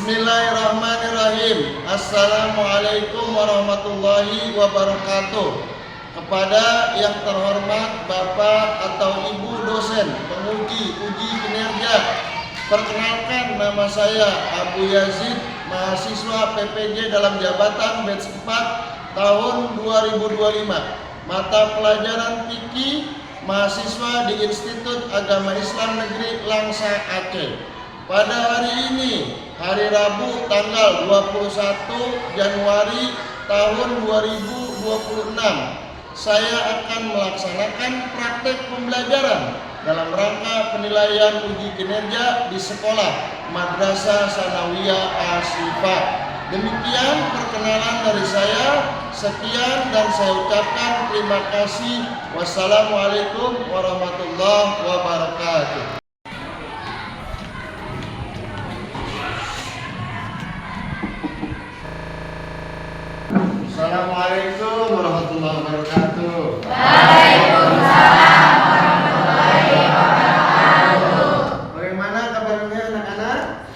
Bismillahirrahmanirrahim. Assalamualaikum warahmatullahi wabarakatuh. Kepada yang terhormat Bapak atau Ibu dosen penguji uji kinerja, perkenalkan nama saya Abu Yazid, mahasiswa PPJ dalam jabatan batch 4 tahun 2025. Mata pelajaran fikih, mahasiswa di Institut Agama Islam Negeri Langsa, Aceh. Pada hari ini, hari Rabu tanggal 21 Januari tahun 2026, saya akan melaksanakan praktek pembelajaran dalam rangka penilaian uji kinerja di sekolah Madrasah Sanawiyah Asifah. Demikian perkenalan dari saya. Sekian dan saya ucapkan terima kasih. Wassalamualaikum warahmatullahi wabarakatuh. Assalamualaikum warahmatullahi wabarakatuh. Waalaikumsalam warahmatullahi wabarakatuh. Bagaimana kabarnya anak-anak?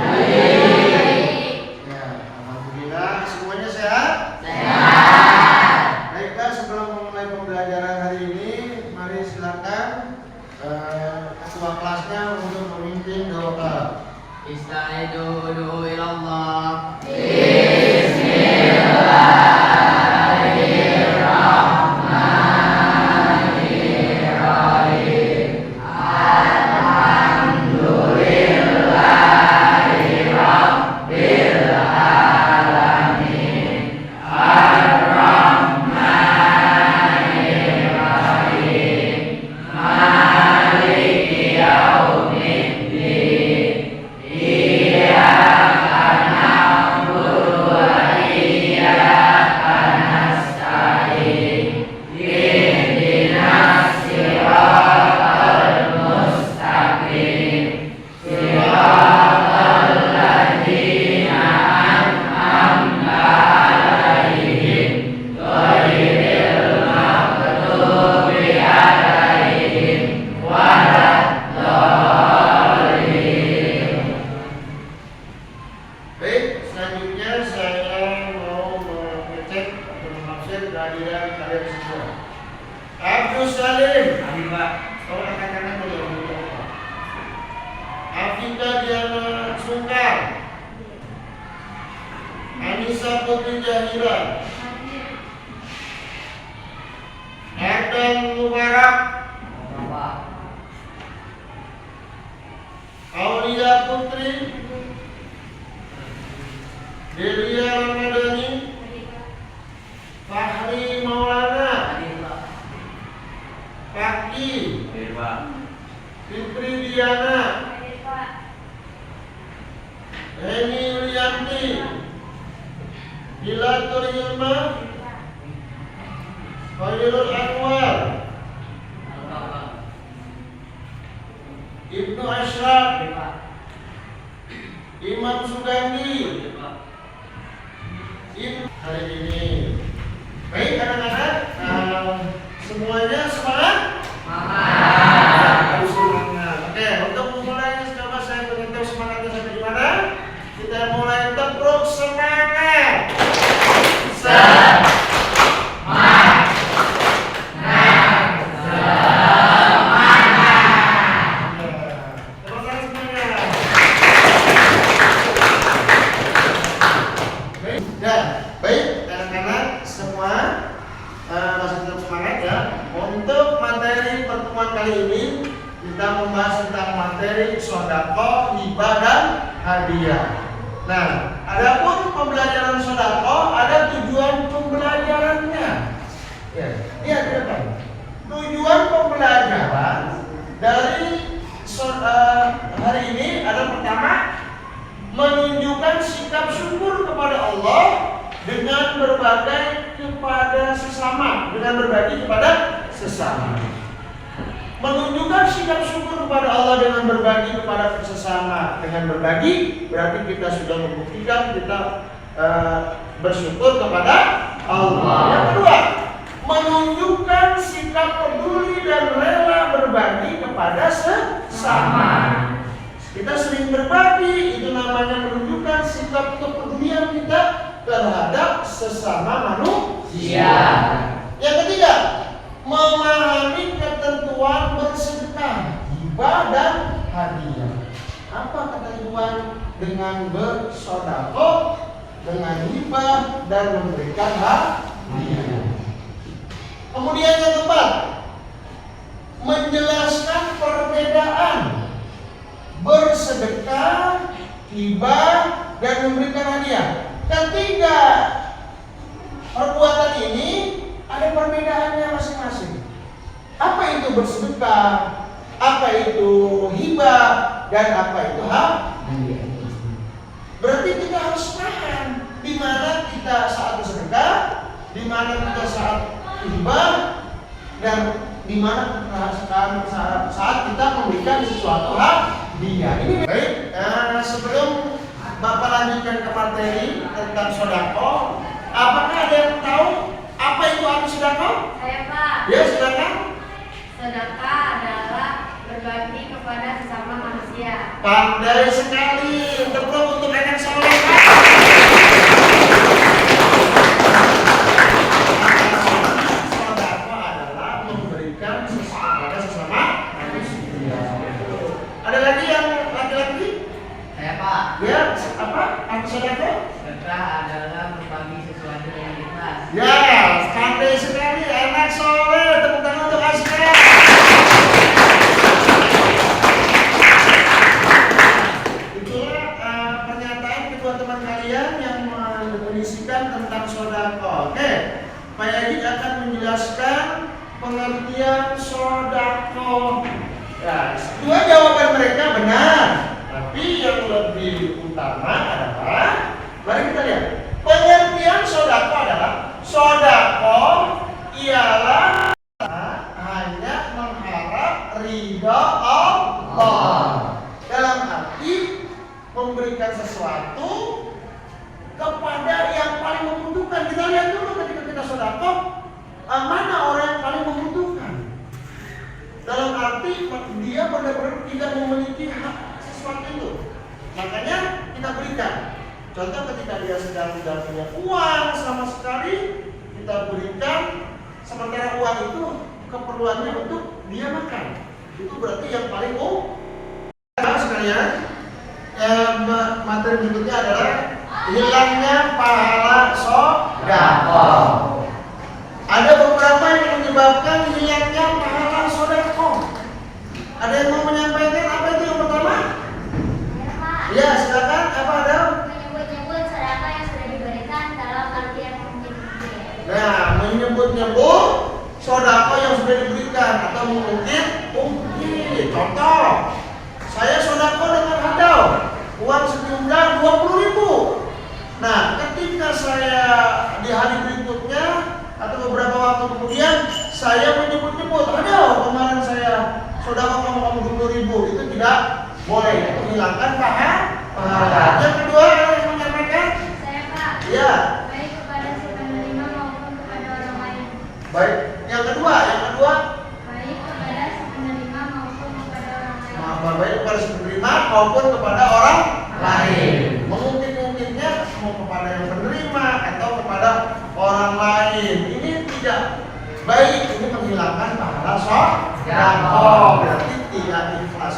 Baik. Ya, alhamdulillah. Semuanya sehat? Sehat. Baiklah, sebelum memulai pembelajaran hari ini, mari silakan ketua kelasnya untuk memimpin doa. Istaidu ilallah. Abdus Salim, kalau angkat-angkat dulu. Afika Diana Sungkar, Anissa Putri Jahira, Adam Mubarak, Aulia Putri, Delia Ramadhani, Fahri Maulana, Paki, Fitri Diana, Heni Yulianti, Dilatur Hilma, Khairul Anwar, Ibnu Ashraf, Imam Sugandi. Hari ini baik anak-anak, semuanya semangat? Harus semangat. Oke, untuk memulai coba saya beritahu semangatnya sampai di mana? Kita mulai tebruk semangat. Baik anak-anak semua, masih tetap semangat ya. Untuk materi pertemuan kali ini kita membahas tentang materi sodako, hibah dan hadiah. Nah, adapun pembelajaran sodako ada tujuan pembelajarannya. Ya, lihat di depan. Tujuan pembelajaran dari hari ini ada pertama, menunjukkan sikap syukur kepada Allah dengan berbagi kepada sesama, menunjukkan sikap syukur kepada Allah dengan berbagi kepada sesama. Dengan berbagi berarti kita sudah membuktikan kita bersyukur kepada Allah. Yang kedua, menunjukkan sikap peduli dan rela berbagi kepada sesama. Kita sering berbagi, itu namanya menunjukkan sikap kepedulian kita terhadap sesama manusia. Yang ketiga, memahami ketentuan bersedekah, hibah dan hadiah. Apa ketentuan dengan bersedekah, dengan hibah dan memberikan hadiah? Kemudian yang keempat, menjelaskan perbedaan bersedekah, hibah, dan memberikan hadiah. Ketiga perbuatan ini ada perbedaannya masing-masing. Apa itu bersedekah, apa itu hibah, dan apa itu hadiah. Berarti kita harus paham di mana kita saat bersedekah, di mana kita saat hibah, dan di mana saat kita memberikan sesuatu hadiah. Ini baik. Sebelum Bapak lanjutkan ke materi tentang sodako, apakah ada yang tahu apa itu arti sodako? Saya Pak. Ya, silakan. Sedekah adalah berbagi kepada sesama manusia. Pandai sekali. Tepuk untuk anak soleh. Sodako adalah memberikan kepada sesama manusia. Ada lagi yang laki-laki? Saya Pak. Ya, apa? Arti sodako? Sedekah adalah berbagi sesuatu yang ikhlas. Ya, pandai sekali anak soleh. Tepuk tangan untuk Aska. Itulah pernyataan kedua teman kalian yang mendefinisikan tentang sodako. Oke, Pak Yadi akan menjelaskan pengertian sodako. Ya, dua jawaban mereka benar, tapi yang lebih utama adalah, mari kita lihat. Pengertian sodako adalah sodako ialah hanya mengharap ridha Allah. Dalam arti memberikan sesuatu kepada yang paling membutuhkan. Kita lihat dulu ketika kita sodako, mana orang yang paling membutuhkan. Dalam arti dia benar-benar tidak memiliki hak sesuatu itu, makanya kita berikan. Contoh ketika dia sedang tidak punya uang sama sekali, kita berikan, sementara uang itu keperluannya untuk dia makan. Itu berarti yang paling sekalian. Materi berikutnya adalah hilangnya pahala sodako. Ada beberapa yang menyebabkan hilangnya pahala sodako. Ada yang mau menyampaikan apa itu yang pertama? Saya Pak. Ya, silakan. Apa ada? Menyebut-nyebut sedekah yang sudah diberikan dalam arti yang mungkin. Nah, menyebut-nyebut sodako yang sudah diberikan atau mungkin. Contoh, saya sodako dengan hadau uang sejumlah 20.000. Nah, ketika saya di hari berikutnya atau beberapa waktu kemudian saya menyebut-nyebut, hadau kemarin saya sodako kamu 20.000, itu tidak boleh, itu menghilangkan pahala. Yang kedua yang menyampaikan, Saya Pak. ya. Baik kepada si penerima maupun kepada orang lain. Baik, yang kedua, Baik kepada si penerima maupun kepada orang lain. baik kepada si penerima maupun kepada orang lain. Mungkin-mungkinnya mau kepada yang penerima atau kepada orang lain. Ini tidak baik, ini menghilangkan pahala sodako. Berarti tidak ikhlas.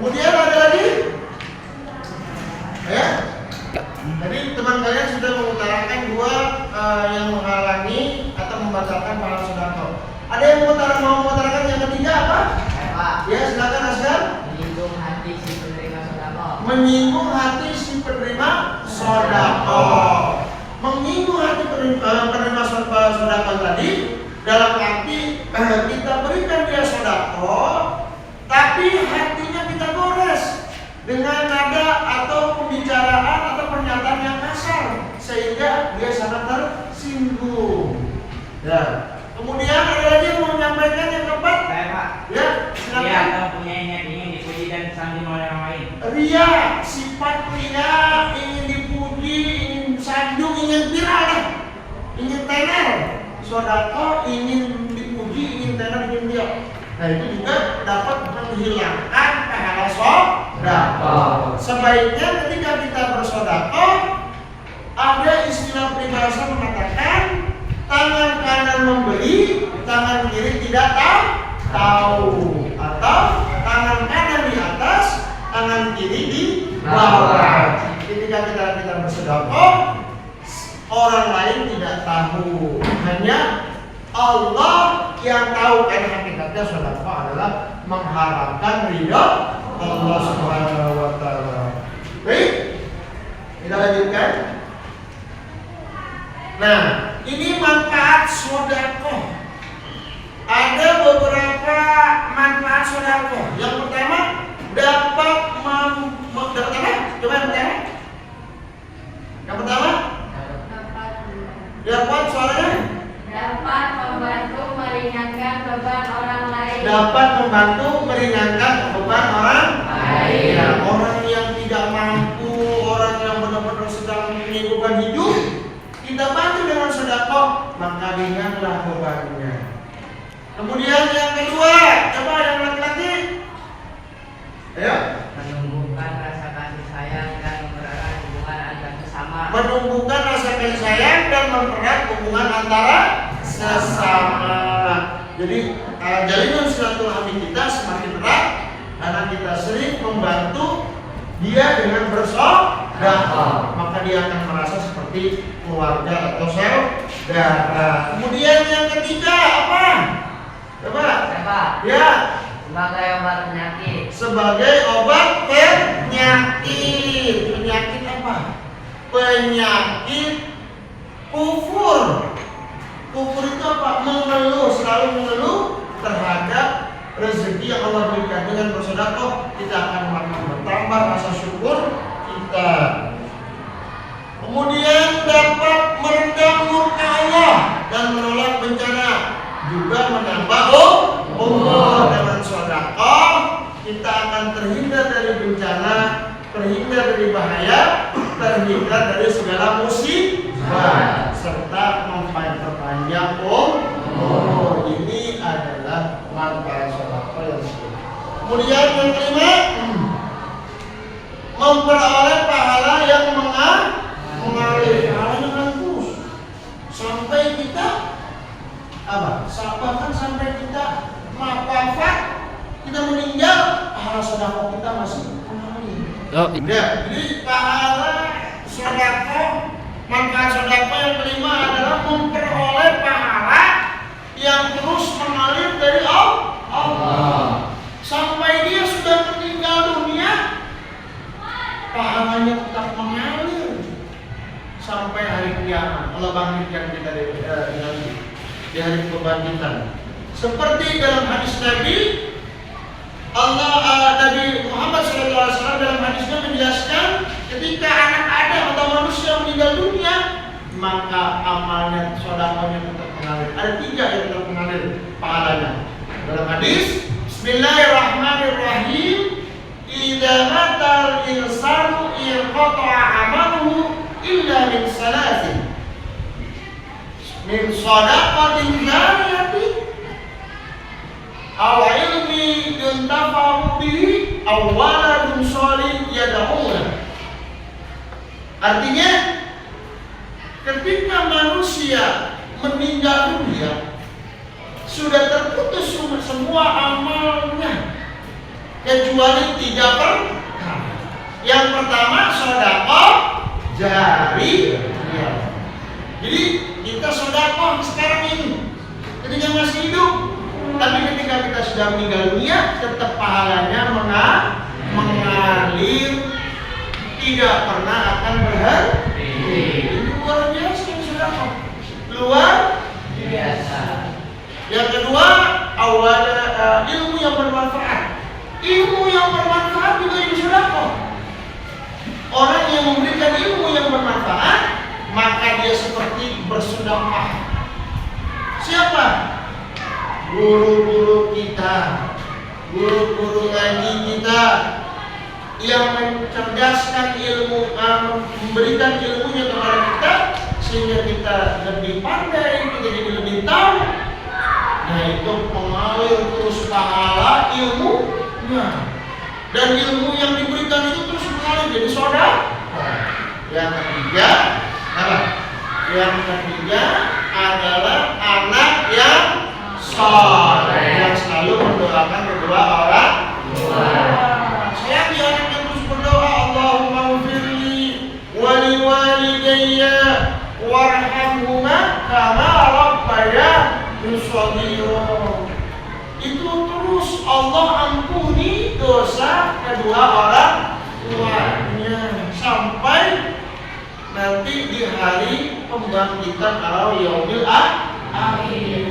Kemudian ada lagi, ya. Jadi teman kalian sudah mengutarakan dua yang menghalangi atau membatalkan pahala sodako. Ada yang mau mengutarakan yang ketiga apa? Saya Pak. Ya, silakan Asgar. Menyinggung hati si penerima sodako. Menyinggung hati si penerima sodako. Menyinggung hati penerima sodako tadi dalam arti kita berikan dia sodako, tapi hatinya kita gores dengan nada atau pembicaraan atau pernyataan yang kasar sehingga dia sangat tersinggung. Ya. Kemudian ada lagi yang mau menyampaikan yang keempat? Saya Pak. Ya, Dia silakan. atau punya niat ingin dipuji dan disanjung oleh orang lain. Ria, sifat ria, ingin dipuji, ingin sanjung, ingin viral, ingin tenar. Sodako ingin dipuji, ingin tenar, ingin dia. Nah, itu juga dapat menghilangkan pahala sodako. sedekah. Sebaiknya ketika kita bersedekah, ada istilah peribahasa mengatakan tangan kanan memberi, tangan kiri tidak tahu, atau tangan kanan di atas, tangan kiri di bawah. Ketika kita bersedekah, orang lain tidak tahu, hanya Allah yang tahu. Karena hakikatnya sedekah adalah mengharapkan ridha Allah Subhanahu wa taala. Baik, kita lanjutkan. Nah, ini manfaat sedekah. Ada beberapa manfaat sedekah. Yang pertama, dapat dapat suaranya dapat membantu meringankan beban orang lain. dapat membantu meringankan beban orang lain. Ya, orang yang tidak mampu, orang yang benar-benar sedang mempunyai beban hidup, kita bantu dengan sedekah, maka ringanlah bebannya. Kemudian yang kedua, coba yang laki-laki. Ayo. Menumbuhkan rasa kasih sayang dan mempererat hubungan antar sesama. Menumbuhkan rasa kasih sayang dan mempererat hubungan antara sesama. Jadi jalinan silaturahmi kita semakin erat karena kita sering membantu dia dengan bersedekah, maka dia akan merasa seperti keluarga atau saudara. Kemudian yang ketiga apa? Coba. Ya. Sebagai obat penyakit. Sebagai obat penyakit. Penyakit apa? Penyakit kufur. Kufur itu apa? Mengeluh, selalu mengeluh terhadap rezeki yang Allah berikan. Dengan bersedekah kita akan bertambah rasa syukur kita. Kemudian dapat meredam murka Allah dan menolak bencana, juga menambah umur. Dengan sedekah kita akan terhindar dari bencana, terhindar dari bahaya, terhindar dari segala musibah, serta memperpanjang umur. Ini adalah manfaat sedekah yang kedua. Kemudian yang kelima, memperoleh pahala yang mengalir. Pahalanya kan terus sampai kita bahkan sampai kita wafat, kita meninggal, pahala sedekah kita masih mengalir. Jadi pahala sedekah, manfaat sedekah yang kelima adalah memperoleh pahala yang terus mengalir dari Allah. Sampai dia sudah meninggal dunia, pahalanya tetap mengalir sampai hari kiamat. Allah bangkitkan kita di hari kebangkitan. Seperti dalam hadis Nabi Nabi Muhammad SAW dalam hadisnya menjelaskan, ketika anak Adam atau manusia meninggal dunia, maka amalnya, sedekahnya tetap mengalir. Ada 3 yang tetap mengalir pahalanya. Dalam hadis, Bismillahirrahmanirrahim, idza matal insanu inqata'a amaluhu illa min salasin, min shadaqatin jariyatin aw ilmi yuntafa'u bihi aw waladun shalih yad'uhu. Artinya, ketika manusia meninggal dunia, sudah terputus semua amalnya kecuali 3 perkara. Yang pertama, sedekah jariyah. Jadi kita sedekah sekarang ini ketika masih hidup, tapi ketika kita sudah meninggal dunia, tetap pahalanya mengalir, tidak pernah akan berhenti. Ini luar biasa yang sedekah, luar biasa. Yang kedua, ilmu yang bermanfaat. Ilmu yang bermanfaat juga ini sedekah. Orang yang memberikan ilmu yang bermanfaat, maka dia seperti bersedekah. Siapa? Guru-guru kita, guru-guru ngaji kita yang mencerdaskan ilmu, memberikan ilmunya kepada kita sehingga kita lebih pandai, kita jadi lebih tahu. Nah, itu mengalir terus pahala ilmunya. dan ilmu yang diberikan itu terus mengalir jadi saudara. Yang ketiga apa? Yang ketiga adalah anak yang soleh yang selalu mendoakan kedua orang tua. Saya di anak yang terus berdoa, Allahumma ghfirli wa liwalidayya warhamhuma kama rabbayani shaghira. Itu terus Allah ampuni dosa kedua orang tuanya sampai nanti di hari pembangkitan atau yaumil akhir.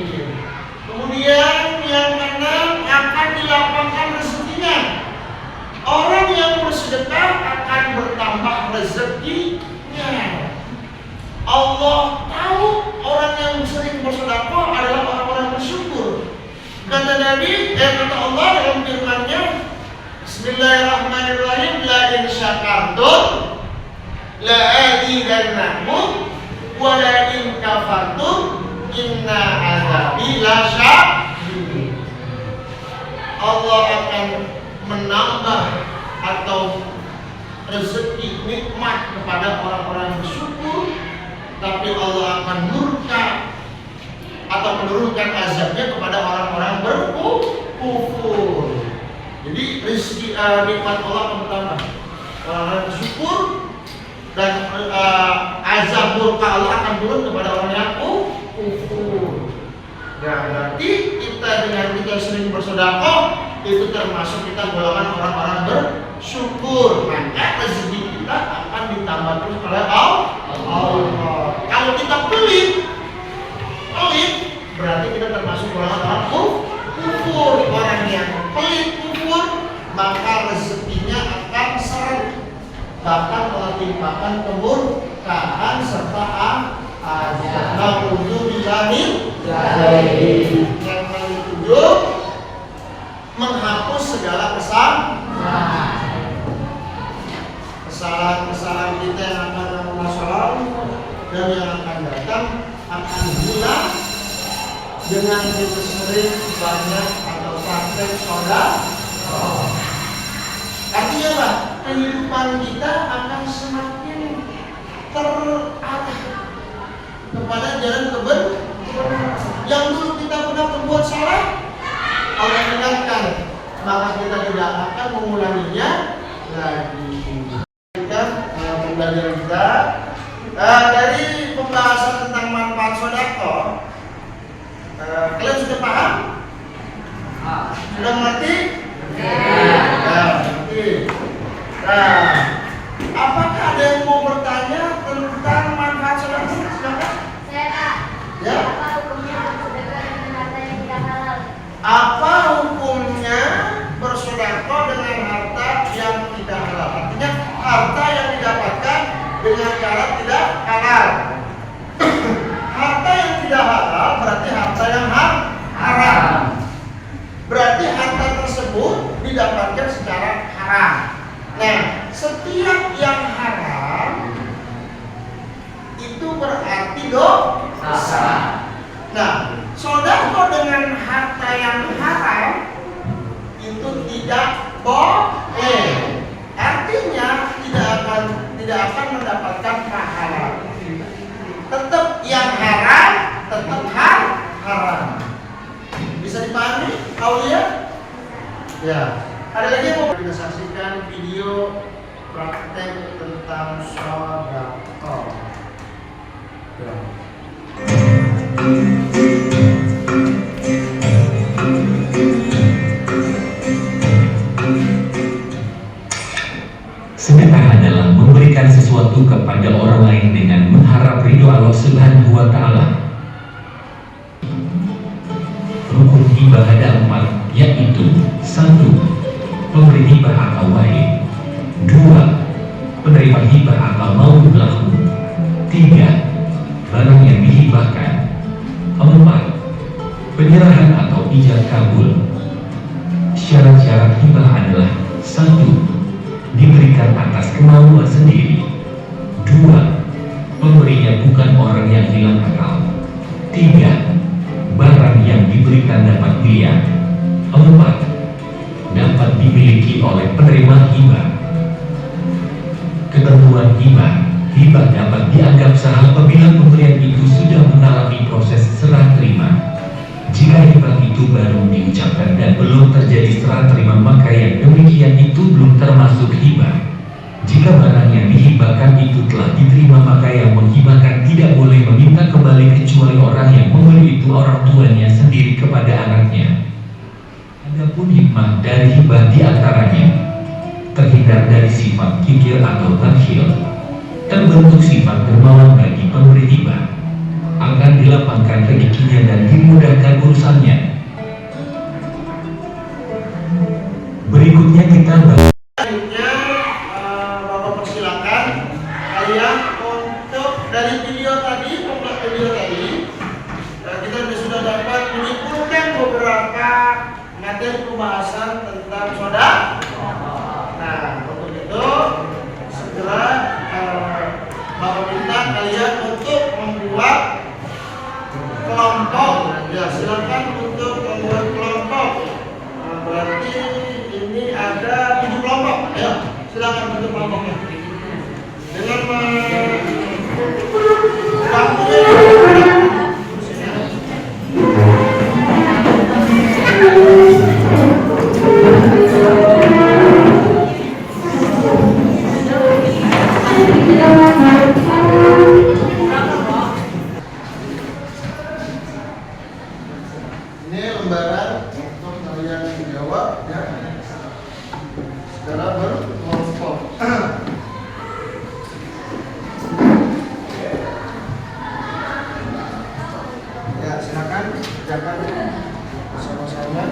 Kemudian yang keenam akan dilapangkan rezekinya. Orang yang bersedekah akan bertambah rezekinya. Allah tahu orang yang sering bersedekah adalah orang-orang bersyukur. Kata Nabi, kata Allah dalam firman-Nya, Bismillahirrahmanirrahim, la in syakartum la azidannakum wa la in kafartum inna azabi lasyadid. Allah akan menambah atau rezeki nikmat kepada orang-orang yang bersyukur, tapi Allah akan murka atau menurunkan azabnya kepada orang-orang berkufur. Jadi rezeki nikmat Allah akan bertambah, orang-orang bersyukur, dan azab murka Allah akan turun kepada orang yang kufur. Nah, berarti kita dengan kita sering bersedekah itu termasuk kita golongan orang-orang bersyukur. Maka rezeki kita akan ditambah terus oleh Allah. Kalau kita pelit berarti kita termasuk golongan orang kufur. Orang yang pelit kufur maka rezekinya akan seret, bahkan menimpakan kemurkaan serta azab. Nauzubillahi yang ketujuh, menghapus segala kesalahan kita yang akan dalam masa lalu dan yang akan datang akan hilang dengan kita sering banyak atau praktek saudara. Artinya apa? Kehidupan kita akan semakin terarah kepada jalan kebenaran. Yang dulu kita pernah berbuat salah, Allah ingatkan, maka kita tidak akan mengulanginya lagi. Kita pembelajaran kita dari pembahasan tentang manfaat sedekah. Kalian sudah paham? Sudah mengerti? Mengerti. Nah, apakah ada yang mau bertanya tentang manfaat sedekah? Silakan. Ya. Apa hukumnya bersedekah dengan harta yang tidak halal? Artinya harta yang didapatkan dengan cara tidak halal. Harta yang tidak halal berarti harta yang haram. Berarti harta tersebut didapatkan secara haram. Nah, setiap yang haram itu berarti dosa. Nah, sedekah dengan harta yang haram itu tidak boleh. Artinya tidak akan mendapatkan pahala. Tetap yang haram tetap haram. Bisa dipahami, Aulia? Ya. Ada lagi yang mau kita saksikan video praktek tentang sedekah. Ya. Sedekah adalah memberikan sesuatu kepada orang lain dengan mengharap ridho Allah Subhanahu wa Ta'ala. Rukun hibah ada 4, yaitu 1. Pemberi hibah akal wahid. 2. Penerima hibah akal maulud lahu. 3. Barang yang dihibahkan. 4. Penyerahan atau ijab kabul. Syarat-syarat hibah adalah 1. Diberikan atas kemauan sendiri. 2. Pemberinya bukan orang yang hilang akal. 3. Barang yang diberikan dapat dilihat. 4. Dapat digali dimiliki oleh penerima hibah. Ketentuan hibah dapat dianggap sah apabila pemberian itu sudah mengalami proses serah terima. Jika hibah itu baru diucapkan dan belum terjadi serah terima, maka yang demikian itu belum termasuk hibah. Jika barang yang dihibahkan itu telah diterima, maka yang menghibahkan tidak boleh meminta kembali kecuali orang yang memberi itu orang tuanya sendiri kepada anaknya. Adapun hikmah dari hibah diantaranya terhindar dari sifat kikir atau bakhil, terbentuk sifat dermawan bagi pemberi hibah, akan dilapangkan rezekinya dan dimudahkan urusannya. Berikutnya kita bahas. Selanjutnya, Bapak persilakan kalian untuk dari video tadi, kita sudah dapat menyimpulkan beberapa materi pembahasan tentang saudara. Nah, untuk itu segera Bapak minta kalian untuk membuat kelompok. Ya, silakan untuk membuat kelompok. Nah, berarti ini ada 7 kelompok. Ya, silakan bentuk kelompoknya. Dengan ini lembaran untuk kalian menjawab ya secara berkelompok. Ya, silakan kerjakan bersama-sama.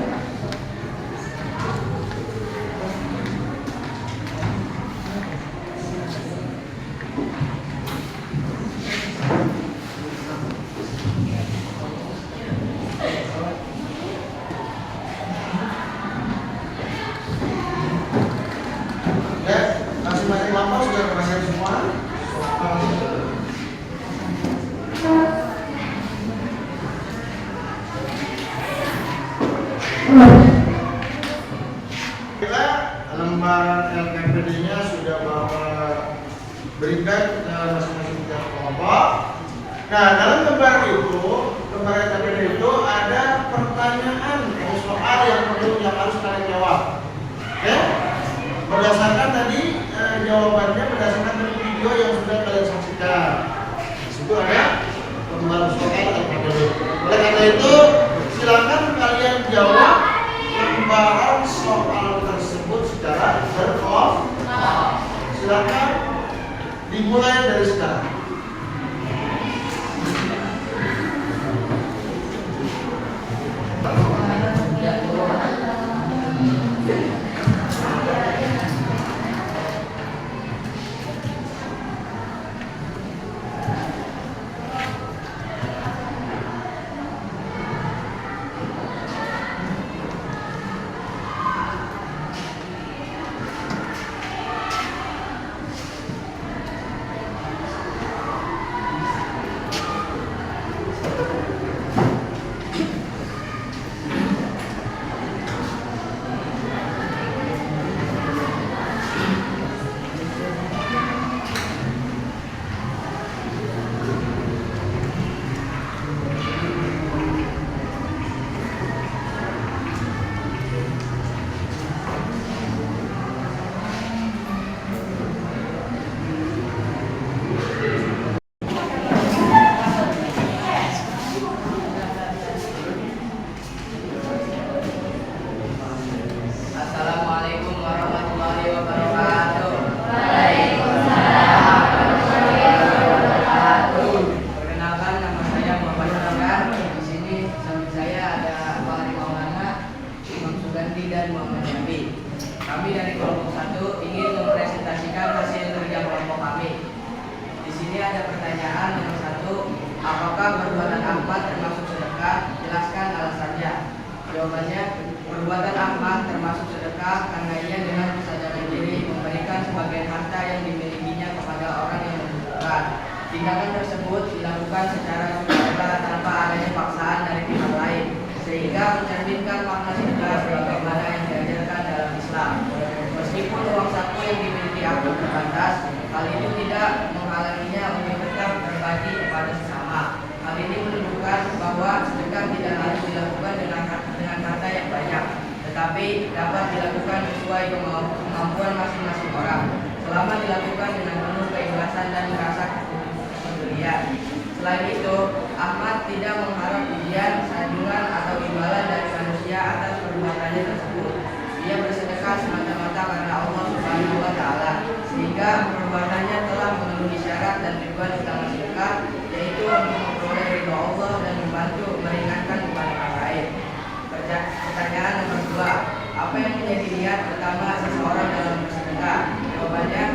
Ya, masing-masing kelompok sudah berangkat semua. Kita lembaran LKPD-nya sudah Bapak berikan ke masing-masing kelompok. Nah, dalam lembaran LKPD itu ada pertanyaan atau soal yang harus kalian jawab. Oke? Berdasarkan tadi jawabannya berdasarkan dari video yang sudah kalian saksikan. Di situ ada lembaran soal LKPD. Oleh karena itu, silakan kalian jawab lembaran soal tersebut secara berkelompok. Silakan dimulai dari sekarang. Assalamualaikum warahmatullahi wabarakatuh. Perkenalkan, nama saya Muhammad Rangga. Di sini samping saya ada Pak Ari Maulana, Imam Suganti dan Muhammad Yabi. Kami dari kelompok 1 ingin mempresentasikan hasil kerja kelompok kami. Di sini ada pertanyaan nomor 1, apakah perbuatan Ahmad termasuk sedekah? Jelaskan alasannya. Jawabannya, perbuatan Ahmad termasuk sedekah karena ia dengan kesadaran diri memberikan sebagian harta yang dimilikinya kepada orang yang membutuhkan. Tindakan tersebut dilakukan secara sukarela tanpa adanya paksaan dari pihak lain, sehingga mencerminkan makna sedekah sebagaimana yang diajarkan dalam Islam. sesuai kemampuan masing-masing orang, selama dilakukan dengan penuh keikhlasan dan rasa kepedulian. Selain itu, Ahmad tidak mengharap pujian, sanjungan atau imbalan dari manusia atas perbuatannya tersebut. Dia bersedekah semata-mata karena Allah Subhanahu wa Ta'ala, sehingga perbuatannya telah memenuhi syarat dan tujuan utama sedekah, yaitu untuk memperoleh ridho Allah dan membantu meringankan beban orang lain. Pertanyaan nomor 2, apa yang menjadi niat utama seseorang dalam bersedekah? Jawabannya,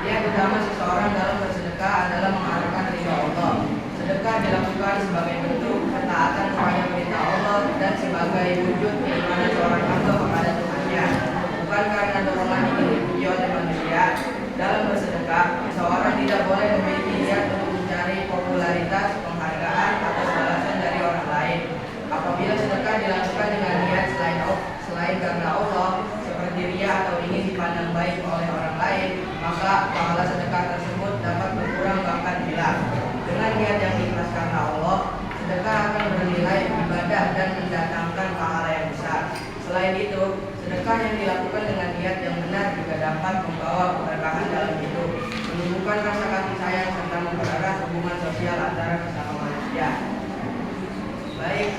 niat utama seseorang dalam bersedekah adalah mengharapkan ridho Allah. Sedekah dilakukan sebagai bentuk ketaatan kepada perintah Allah dan sebagai wujud keimanan seorang hamba kepada Tuhannya, bukan karena dorongan ingin dipuji oleh manusia. Dalam bersedekah, seseorang tidak boleh memiliki niat untuk mencari popularitas, penghargaan, atau balasan dari orang lain. Apabila sedekah dilakukan dengan niat selain karena Allah, seperti riya atau ingin dipandang baik oleh orang lain, maka pahala sedekah tersebut dapat berkurang bahkan hilang. Dengan niat yang ikhlas karena Allah, sedekah akan bernilai ibadah dan mendatangkan pahala yang besar. Selain itu, sedekah yang dilakukan dengan niat yang benar juga dapat membawa keberkahan dalam hidup, menumbuhkan rasa kasih sayang serta mempererat hubungan sosial antara sesama manusia. Baik,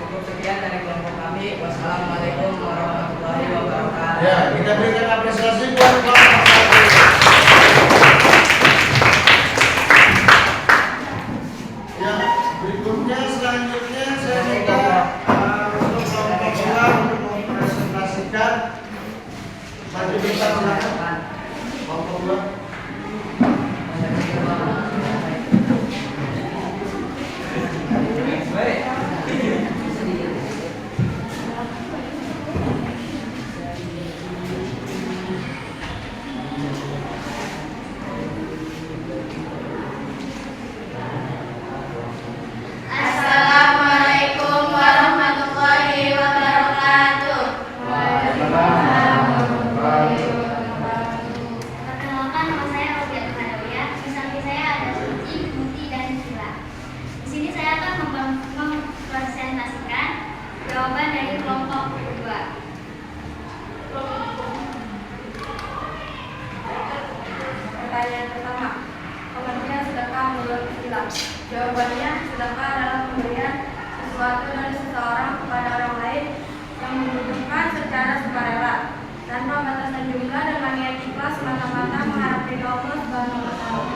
cukup sekian dari kelompok kami. Wassalamualaikum warahmatullahi wabarakatuh. Ya, kita berikan apresiasi buat kelompok 1. Ya, berikutnya selanjutnya saya minta untuk kelompok 2 untuk mempresentasikan. Maju depan silakan. Kelompok 2. Assalamualaikum warahmatullahi wabarakatuh. Perkenalkan, nama saya Robiat Hadawiyah. Di samping saya ada Suci, Muti, dan Sila. Di sini saya akan mempresentasikan jawaban dari kelompok kedua. Pertanyaan pertama, pengertian sedekah menurut Islam. Jawabannya, sedekah adalah pemberian sesuatu dari seseorang kepada orang lain yang membutuhkan secara sukarela, tanpa batasan jumlah dengan niat ikhlas semata-mata mengharap ridho Allah Subhanahu wa Ta'ala.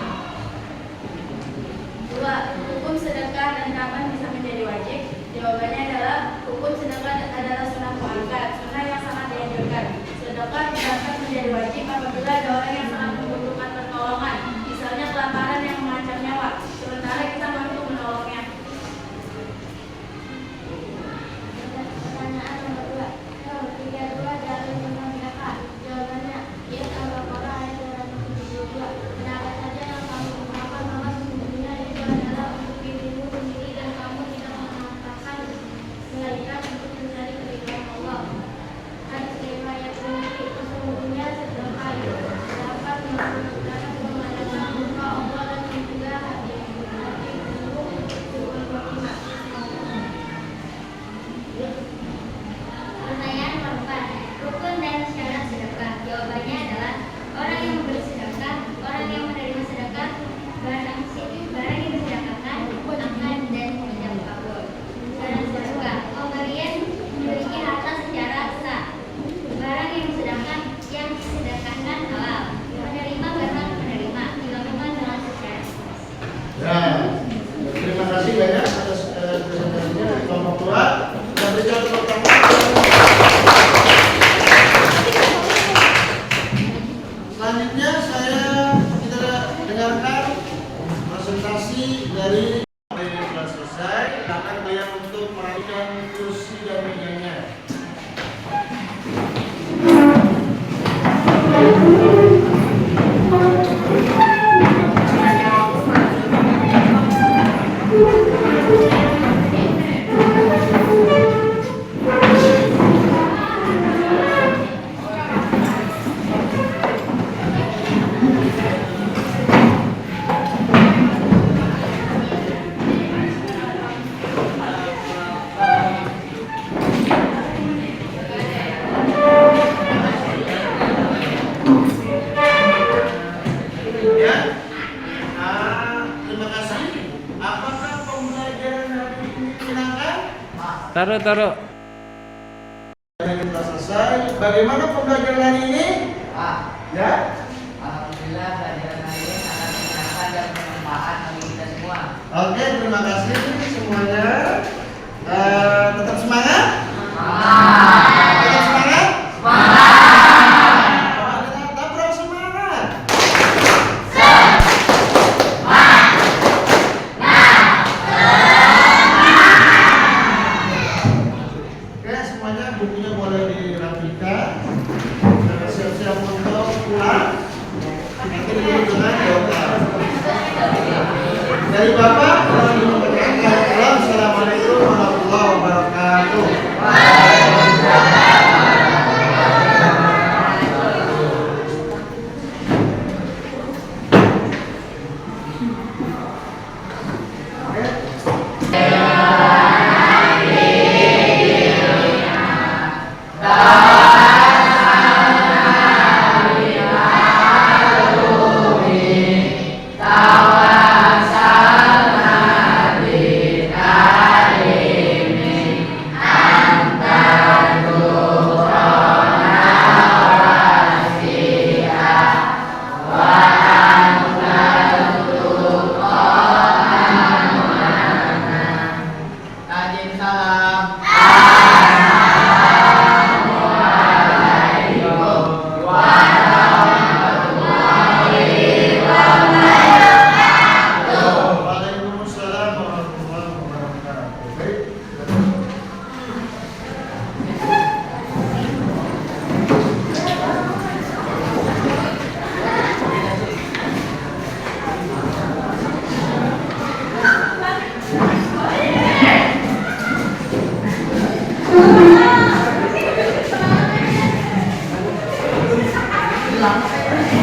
2. Hukum sedekah dan kapan bisa menjadi wajib? Jawabannya adalah hukum sedekah adalah sunnah muakkad, sunnah yang sangat dianjurkan. Sedekah dapat menjadi wajib apabila ada orang yang sangat membutuhkan pertolongan, misalnya kelaparan yang mengancam nyawa, sementara kita mampu menolongnya. Pertanyaan nomor 2. Kalau 32 dari sunnah sedekah? Jawabannya, ya Al-Baqarah ayat 272. Kenapa saja yang kamu gunakan maka sesungguhnya itu adalah untuk dirimu sendiri dan kamu tidak memanfaatkan melainkan untuk mencari keridhaan Allah. Hadis riwayat Tirmidzi, sesungguhnya sedekah itu dapat menunjukkan pemandangan muka Allah dan mencegah hati buruk untuk beriman. Pertanyaan nomor 4. Rukun dan syarat sedekah. Jawabannya adalah orang yang memberi sedekah, orang yang menerima sedekah, barang yang disedekahkan akan dan tidak kabul. Syarat sedekah. Pemberian memiliki harta secara sah. Barang yang disedekahkan halal. Penerima berhak menerima, dilakukan dengan secara ikhlas. Ya, terima kasih banyak atas presentasinya dari kelompok 2. Kita berikan tepuk tangan. Selanjutnya kita dengarkan presentasi dari yang telah selesai. Akan bayar untuk merapikan kursi dan mejanya. Ya. Terima kasih. Apakah pembelajaran hari ini menyenangkan? Taruh. Kita selesai. Bagaimana pembelajaran hari ini? Pak, Ya. alhamdulillah pelajaran hari ini sangat menyenangkan dan bermanfaat bagi kita semua. Oke, terima kasih semuanya. Tetap semangat. Tetap semangat. Kita tabrak semangat. Oke, semuanya bukunya boleh dirapikan. Siap-siap untuk pulang. Nanti dulu dengan doa. Dari Bapak, Assalamualaikum warahmatullahi wabarakatuh. Tajim salam. Waalaikumsalam warahmatullahi wabarakatuh. Baik. Hilang.